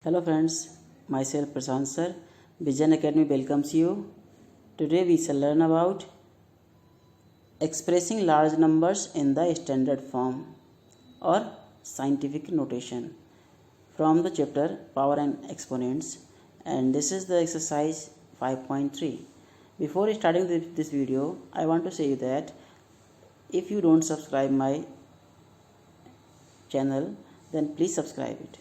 Hello friends, myself Prashant sir, Vision Academy welcomes you. Today we shall learn about expressing large numbers in the standard form or scientific notation from the chapter Power and Exponents, and this is the exercise 5.3. Before starting this video, I want to say you that if you don't subscribe my channel, then please subscribe it.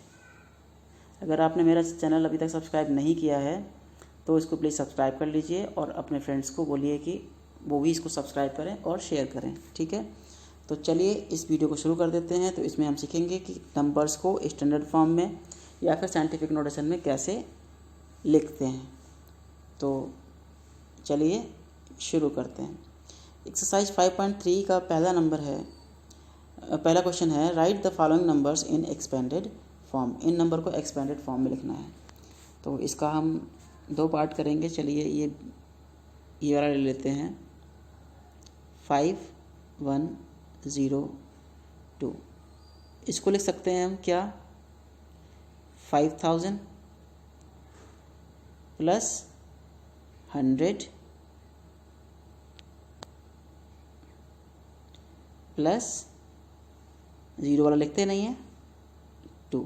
अगर आपने मेरा channel अभी तक subscribe नहीं किया है तो इसको प्लीज़ सब्सक्राइब कर लीजिए और अपने फ्रेंड्स को बोलिए कि वो भी इसको सब्सक्राइब करें और शेयर करें, ठीक है। तो चलिए इस वीडियो को शुरू कर देते हैं। तो इसमें हम सीखेंगे कि नंबर्स को स्टैंडर्ड फॉर्म में या फिर साइंटिफिक नोटेशन में कैसे लिखते हैं। तो चलिए शुरू करते हैं। एक्सरसाइज 5.3 का पहला क्वेश्चन है, right the following numbers in expanded form. In number को एक्सपेंडेड फॉर्म में लिखना है। तो इसका हम दो पार्ट करेंगे। चलिए ये वाला ले लेते हैं, 5102। इसको लिख सकते हैं हम क्या, 5000 प्लस 100 प्लस 0 वाला लिखते नहीं है 2।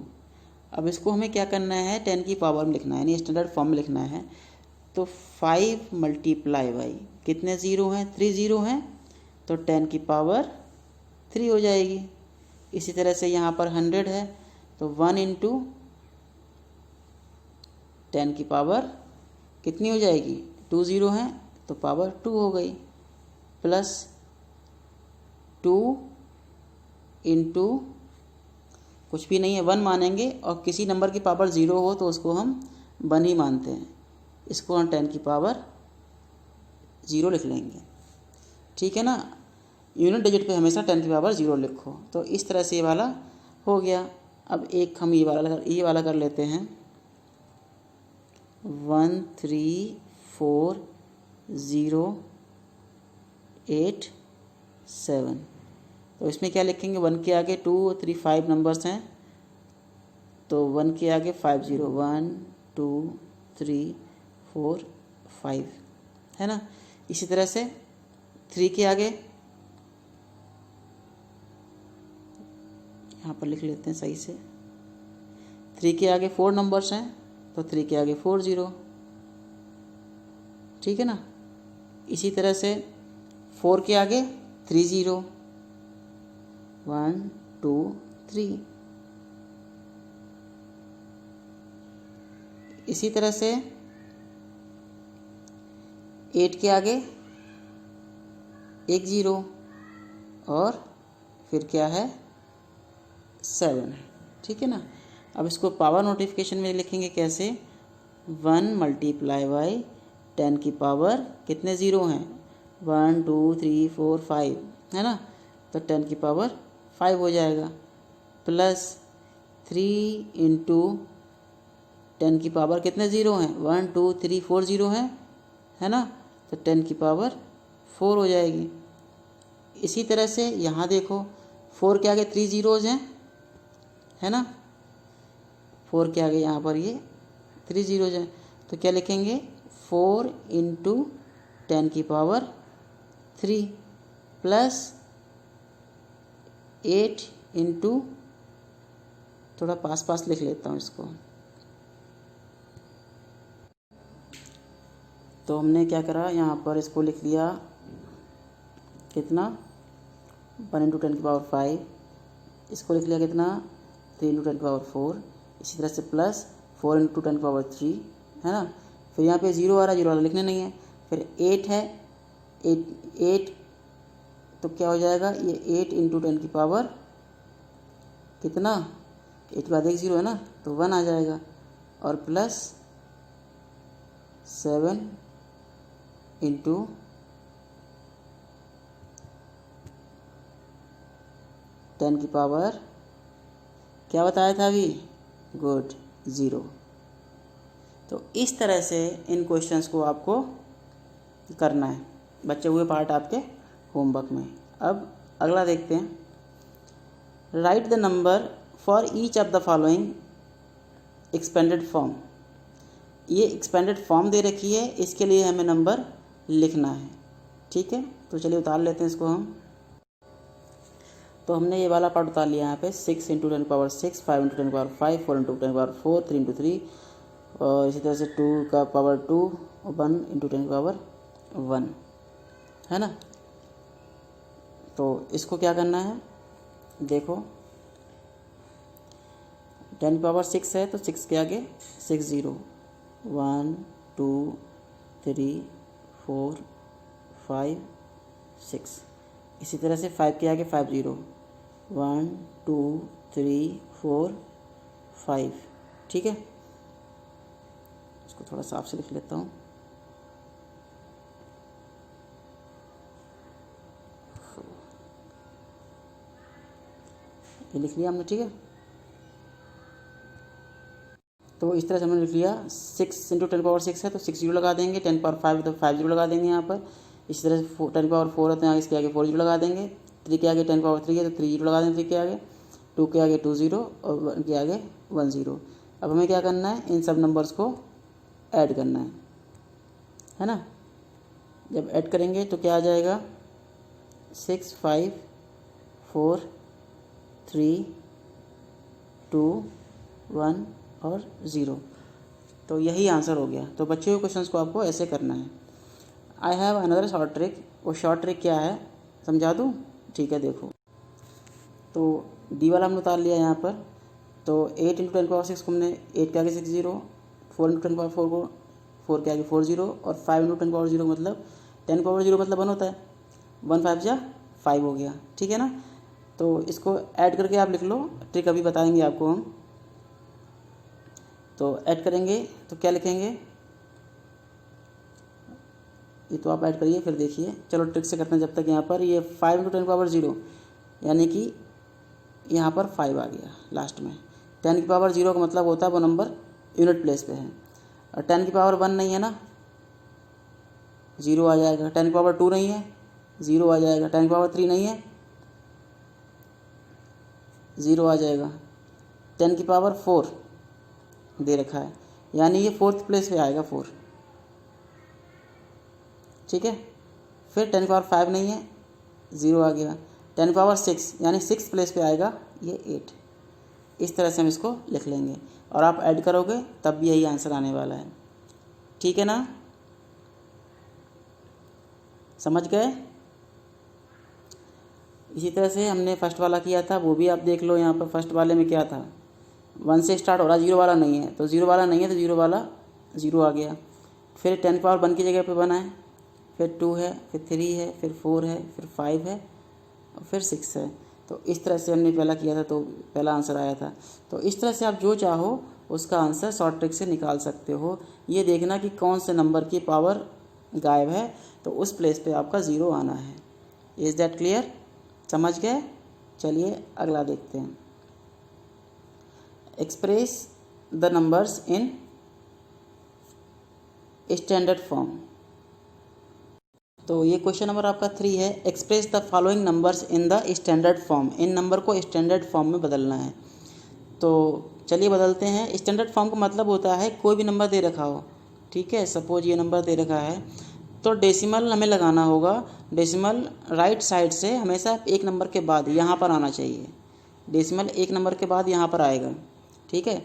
अब इसको हमें क्या करना है, 10 की पावर में लिखना है, यानी स्टैंडर्ड फॉर्म में लिखना है। तो 5 मल्टीप्लाई बाई कितने ज़ीरो हैं, 3 ज़ीरो हैं, तो 10 की पावर 3 हो जाएगी। इसी तरह से यहाँ पर 100 है तो 1 इंटू 10 की पावर कितनी हो जाएगी, 2 ज़ीरो हैं तो पावर 2 हो गई, प्लस 2 इंटू कुछ भी नहीं है 1 मानेंगे, और किसी नंबर की पावर 0 हो तो उसको हम 1 ही मानते हैं। इसको हम 10 की पावर 0 लिख लेंगे, ठीक है ना। यूनिट डिजिट पे हमेशा 10 की पावर 0 लिखो। तो इस तरह से ये वाला हो गया। अब एक हम ये वाला कर लेते हैं, 13408 तो इसमें क्या लिखेंगे, 1 के आगे 2 3 5 नंबर्स हैं तो 1 के आगे 50, 1 2 3 4 5 है ना। इसी तरह से 3 के आगे यहाँ पर लिख लेते हैं सही से, 3 के आगे 4 नंबर्स हैं तो 3 के आगे 40, ठीक है ना। इसी तरह से 4 के आगे 3 0, 1 2 3। इसी तरह से 8 के आगे 1 0 और फिर क्या है 7 है, ठीक है ना। अब इसको पावर नोटिफिकेशन में लिखेंगे कैसे, 1 मल्टीप्लाई बाई 10 की पावर कितने ज़ीरो हैं, 1 2 3 4 5 है ना, तो 10 की पावर 5 हो जाएगा, प्लस 3 इंटू 10 की पावर कितने ज़ीरो हैं, 1 2 3 4 ज़ीरो हैं है ना, तो 10 की पावर 4 हो जाएगी। इसी तरह से यहाँ देखो 4 के आगे 3 ज़ीरोज़ हैं है ना, 4 के आगे यहाँ पर ये 3 ज़ीरोज़ हैं, तो क्या लिखेंगे, 4 इंटू 10 की पावर 3 प्लस 8 इंटू, थोड़ा पास लिख लेता हूँ इसको। तो हमने क्या करा, यहाँ पर इसको लिख लिया कितना, 1 इंटू 10 की पावर 5, इसको लिख लिया कितना 3 इंटू 10 की पावर 4, इसी तरह से प्लस 4 इंटू 10 की पावर 3 है ना। फिर यहाँ पे 0 आ रहा, 0 वाला लिखने नहीं है। फिर 8 है, 8 तो क्या हो जाएगा, ये 8 इंटू 10 की पावर कितना, 8 के बाद 1 0 है ना तो 1 आ जाएगा, और प्लस 7 इंटू 10 की पावर क्या बताया था अभी, गुड 0। तो इस तरह से इन क्वेश्चंस को आपको करना है, बचे हुए पार्ट आपके होमवर्क में। अब अगला देखते हैं, right the number for each of the following expanded form, ये एक्सपेंडेड फॉर्म दे रखी है, इसके लिए हमें नंबर लिखना है। ठीक है, तो चलिए उतार लेते हैं इसको हम। तो हमने ये वाला पार्ट उतार लिया यहाँ पे 6 × 10⁻6, 5 × 10⁻5, 4 × 10⁻4, 3 × 3 और इसी तरह से 2 का पावर 2 और 1 × 10⁻1 है ना। तो इसको क्या करना है, देखो 10⁻6 है तो 6 के आगे 6 0, 1 2 3 4 5 6, इसी तरह से 5 के आगे 5 0, 1 2 3 4 5। ठीक है, इसको थोड़ा साफ से लिख लेता हूँ। ये लिख लिया हमने। ठीक है, तो इस तरह से हमने लिख लिया 6 × 10⁻6 है तो 6 0 लगा देंगे, 10⁻5 है तो 5 0 लगा देंगे यहाँ पर। इसी तरह से 10⁻4 है तो यहाँ इसके आगे 4 0 लगा देंगे, 3 के आगे 10⁻3 है तो 3 0 लगा देंगे 3 के आगे, 2 के आगे 2 0 और 1 के आगे 1 0। अब हमें क्या करना है, इन सब नंबर्स को ऐड करना है ना। जब ऐड करेंगे तो क्या आ जाएगा, 6 5 4 3 2 1 और 0। तो यही आंसर हो गया। तो बच्चों के क्वेश्चंस को आपको ऐसे करना है। I have another short trick. वो शॉर्ट ट्रिक क्या है समझा दूँ? ठीक है, देखो तो डी वाला हमने उतार लिया यहाँ पर। तो 8 × 10⁻6 को हमने 8 के आगे 6 0, 4 × 10⁻4 को 4 के आगे 4 0 और 5 × 10⁻0 मतलब 10⁻0 मतलब 1 होता है, 1 5 जा 5 हो गया। ठीक है ना, तो इसको ऐड करके आप लिख लो, ट्रिक अभी बताएंगे आपको हम। तो ऐड करेंगे तो क्या लिखेंगे, ये तो आप ऐड करिए फिर देखिए। चलो ट्रिक से करते हैं जब तक। यहाँ पर ये 5 × 10⁻0 यानी कि यहाँ पर 5 आ गया लास्ट में। 10⁻0 का मतलब होता है वो नंबर यूनिट प्लेस पे है, और 10⁻1 नहीं है ना, 0 आ जाएगा। 10⁻2 नहीं है, 0 आ जाएगा। 10⁻3 नहीं है, 0 आ जाएगा। 10⁻4 दे रखा है यानी ये 4th प्लेस पे आएगा 4। ठीक है, फिर 10⁻5 नहीं है, 0 आ गया। 10⁻6 यानी 6th प्लेस पे आएगा ये 8। इस तरह से हम इसको लिख लेंगे और आप ऐड करोगे तब भी यही आंसर आने वाला है। ठीक है ना, समझ गए? इसी तरह से हमने फर्स्ट वाला किया था, वो भी आप देख लो। यहाँ पर फर्स्ट वाले में क्या था, 1 से स्टार्ट हो रहा, 0 वाला नहीं है, तो 0 वाला नहीं है तो 0 वाला 0 आ गया। फिर 10⁻1 की जगह पे 1 है, फिर 2 है, फिर 3 है, फिर 4 है, फिर 5 है और फिर 6 है। तो इस तरह से हमने पहला किया था तो पहला आंसर आया था। तो इस तरह से आप जो चाहो उसका आंसर शॉर्ट ट्रिक से निकाल सकते हो। ये देखना कि कौन से नंबर की पावर गायब है तो उस प्लेस पे आपका 0 आना है। Is that clear? समझ गए? चलिए अगला देखते हैं। Express the numbers in standard form. तो ये क्वेश्चन नंबर आपका 3 है। Express the following numbers in the standard form. In number को स्टैंडर्ड फॉर्म में बदलना है। तो चलिए बदलते हैं। स्टैंडर्ड फॉर्म का मतलब होता है कोई भी नंबर दे रखा हो, ठीक है, सपोज ये नंबर दे रखा है तो डेसिमल हमें लगाना होगा। डेसिमल राइट साइड से हमेशा एक नंबर के बाद यहाँ पर आना चाहिए। डेसिमल एक नंबर के बाद यहाँ पर आएगा, ठीक है।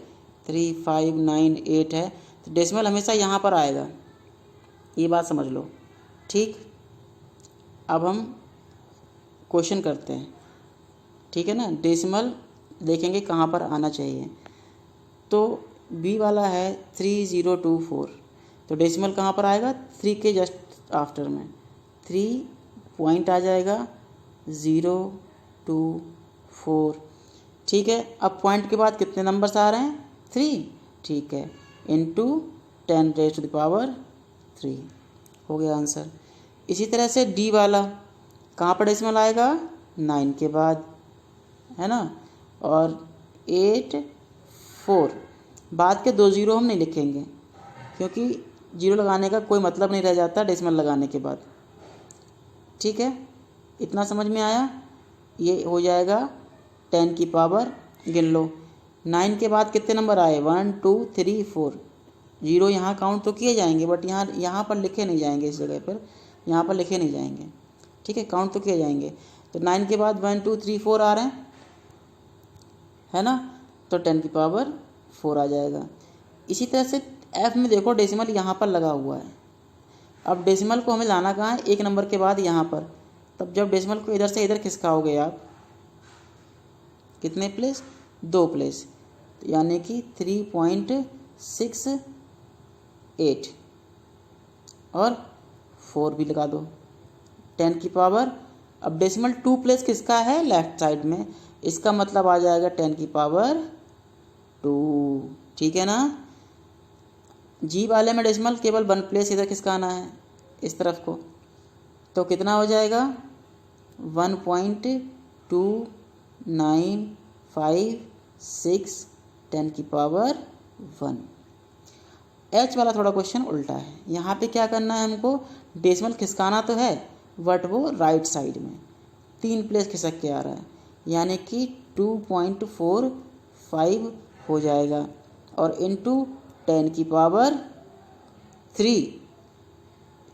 3 5 9 8 है तो डेसिमल हमेशा यहाँ पर आएगा, ये बात समझ लो, ठीक। अब हम क्वेश्चन करते हैं, ठीक है ना। डेसिमल देखेंगे कहाँ पर आना चाहिए। तो बी वाला है 3024, तो डेसिमल कहाँ पर आएगा, 3 के जस्ट आफ्टर में 3 पॉइंट आ जाएगा 0 2 4, ठीक है। अब पॉइंट के बाद कितने नंबर्स आ रहे हैं, 3, ठीक है, इंटू 10⁻3 हो गया आंसर। इसी तरह से डी वाला कहाँ पर डेसिमल आएगा, 9 के बाद, है ना। और 8 4 बाद के 2 0 हम नहीं लिखेंगे क्योंकि 0 लगाने का कोई मतलब नहीं रह जाता डेसिमल लगाने के बाद, ठीक है। इतना समझ में आया। ये हो जाएगा 10 की पावर, गिन लो, 9 के बाद कितने नंबर आए, 1 2 3 4, 0 यहाँ काउंट तो किए जाएंगे बट यहाँ पर लिखे नहीं जाएंगे, इस जगह पर यहाँ पर लिखे नहीं जाएंगे, ठीक है, काउंट तो किए जाएंगे। तो 9 के बाद 1 2 3 4 आ रहे हैं, है ना, तो 10 की पावर 4 आ जाएगा। इसी तरह से एफ में देखो डेसिमल यहाँ पर लगा हुआ है। अब डेसिमल को हमें लाना कहाँ है, एक नंबर के बाद यहाँ पर। तब जब डेसिमल को इधर से इधर खिसकाओगे आप, कितने प्लेस, 2 प्लेस, यानी कि 3.68 और 4 भी लगा दो, 10 की पावर। अब डेसिमल 2 प्लेस किसका है, लेफ्ट साइड में, इसका मतलब आ जाएगा 10 की पावर 2, ठीक है ना। जी वाले में डेसिमल केवल 1 प्लेस इधर किसका आना है, इस तरफ को, तो कितना हो जाएगा 1.2956 10 की पावर 1। एच वाला थोड़ा क्वेश्चन उल्टा है, यहाँ पे क्या करना है हमको, डेसिमल खिसकाना तो है बट वो राइट साइड में 3 प्लेस खिसक के आ रहा है, यानी कि 2.45 हो जाएगा और इनटू 10 की पावर 3,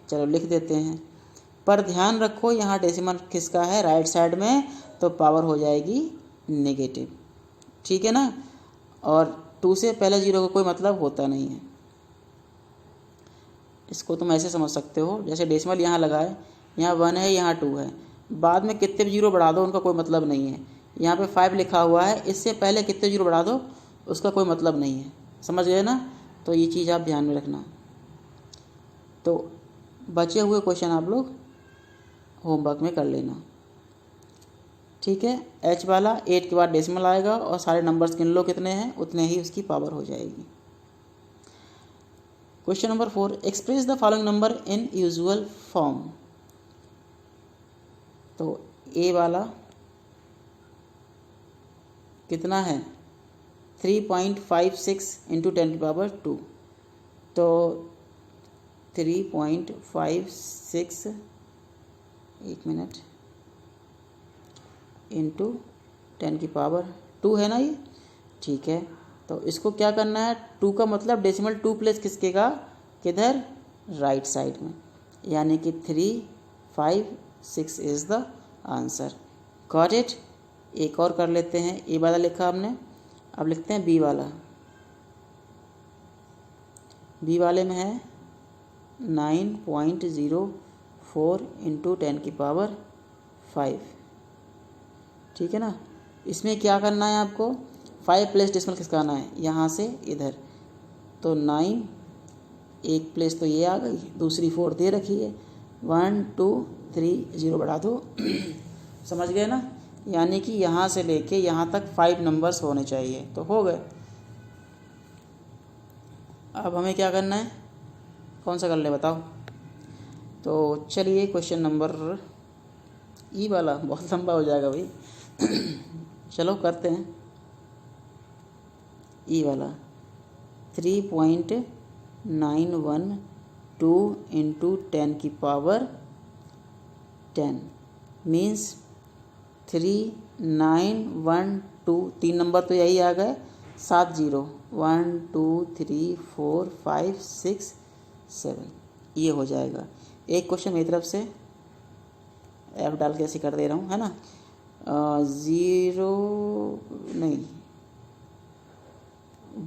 चलो लिख देते हैं। पर ध्यान रखो यहाँ डेसिमल किसका है, राइट साइड में, तो पावर हो जाएगी नेगेटिव, ठीक है ना। और 2 से पहले 0 का कोई मतलब होता नहीं है। इसको तुम ऐसे समझ सकते हो, जैसे डेसिमल यहाँ लगा है, यहाँ 1 है, यहाँ 2 है, बाद में कितने भी 0 बढ़ा दो उनका कोई मतलब नहीं है। यहाँ पे 5 लिखा हुआ है, इससे पहले कितने 0 बढ़ा दो उसका कोई मतलब नहीं है, समझ गए ना। तो ये चीज़ आप ध्यान में रखना। तो बचे हुए क्वेश्चन आप लोग होमवर्क में कर लेना, ठीक है। एच वाला 8 के बाद डेसिमल आएगा और सारे नंबर्स गिन लो कितने हैं, उतने ही उसकी पावर हो जाएगी। Question number 4, express the following number in usual form. तो ए वाला कितना है, 3.56 इंटू 10 की पावर 2, तो 3.56 एक मिनट इंटू 10 की पावर 2 है ना ये, ठीक है। तो इसको क्या करना है, 2 का मतलब डेसिमल 2 प्लेस किसकेगा, किधर, राइट साइड में, यानी कि 356 is the answer. Got it. एक और कर लेते हैं, ए वाला लिखा हमने, अब लिखते हैं बी वाला। बी वाले में है 9.04 इंटू 10 की पावर 5, ठीक है ना। इसमें क्या करना है आपको, 5 प्लेस डेसिमल खिसकाना है यहाँ से इधर, तो 9, एक प्लेस तो ये आ गई, दूसरी 4 दे रखी है, 1 2 3 0 बढ़ा दो समझ गए ना, यानी कि यहाँ से लेके यहाँ तक 5 नंबर्स होने चाहिए, तो हो गए। अब हमें क्या करना है, कौन सा कर ले बताओ। तो चलिए क्वेश्चन नंबर ई वाला बहुत लंबा हो जाएगा भाई चलो करते हैं ई वाला। 3.912 इंटू 10 की पावर 10 मीन्स 3912, 3 नंबर तो यही आ गए, 7 0, 1 2 3 4 5 6 7, ये हो जाएगा। एक क्वेश्चन मेरी तरफ से एफ डाल के ऐसे कर दे रहा हूँ, है ना,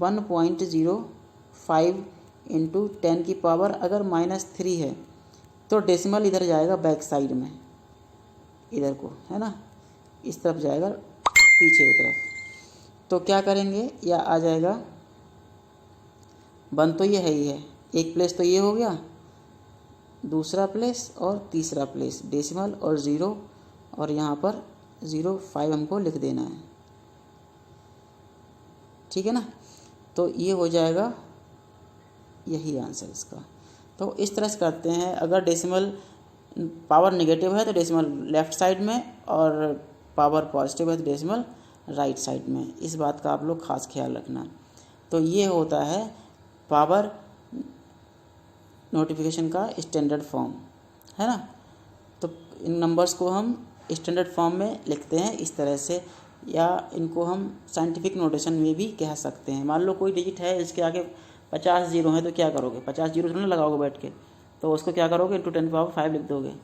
1.05 इंटू 10 की पावर अगर -3 है तो डेसिमल इधर जाएगा बैक साइड में, इधर को, है ना, इस तरफ जाएगा पीछे की तरफ। तो क्या करेंगे, या आ जाएगा, बन तो ये है ही है, एक प्लेस तो ये हो गया, दूसरा प्लेस और तीसरा प्लेस डेसिमल और 0, और यहाँ पर 0.5 हमको लिख देना है, ठीक है ना। तो ये हो जाएगा, यही आंसर इसका। तो इस तरह से करते हैं, अगर डेसिमल पावर नेगेटिव है तो डेसिमल लेफ़्ट साइड में, और पावर पॉजिटिव है तो डेसिमल राइट साइड में। इस बात का आप लोग खास ख्याल रखना। तो ये होता है पावर नोटिफिकेशन का स्टैंडर्ड फॉर्म, है ना। तो इन नंबर्स को हम स्टैंडर्ड फॉर्म में लिखते हैं इस तरह से, या इनको हम साइंटिफिक नोटेशन में भी कह सकते हैं। मान लो कोई डिजिट है, इसके आगे 50 जीरो हैं, तो क्या करोगे, 50 जीरो थोड़ा लगाओगे बैठ के, तो उसको क्या करोगे, इंटू 10⁵ लिख दोगे।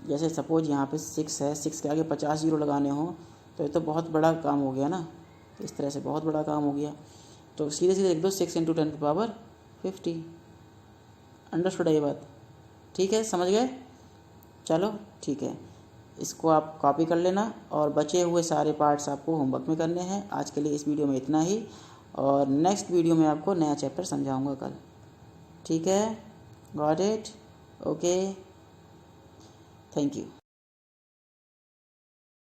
जैसे सपोज यहाँ पे 6 है, 6 के आगे 50 जीरो लगाने हो तो ये तो बहुत बड़ा काम हो गया ना, इस तरह से बहुत बड़ा काम हो गया। तो सीधे सीधे लिख दो 6 × 10⁻50। अंडरस्टूड है ये बात? ठीक है, समझ गए? चलो ठीक है, इसको आप कॉपी कर लेना और बचे हुए सारे पार्ट्स आपको होमवर्क में करने हैं। आज के लिए इस वीडियो में इतना ही, और नेक्स्ट वीडियो में आपको नया चैप्टर समझाऊंगा कल। ठीक है, got it? Okay, thank you.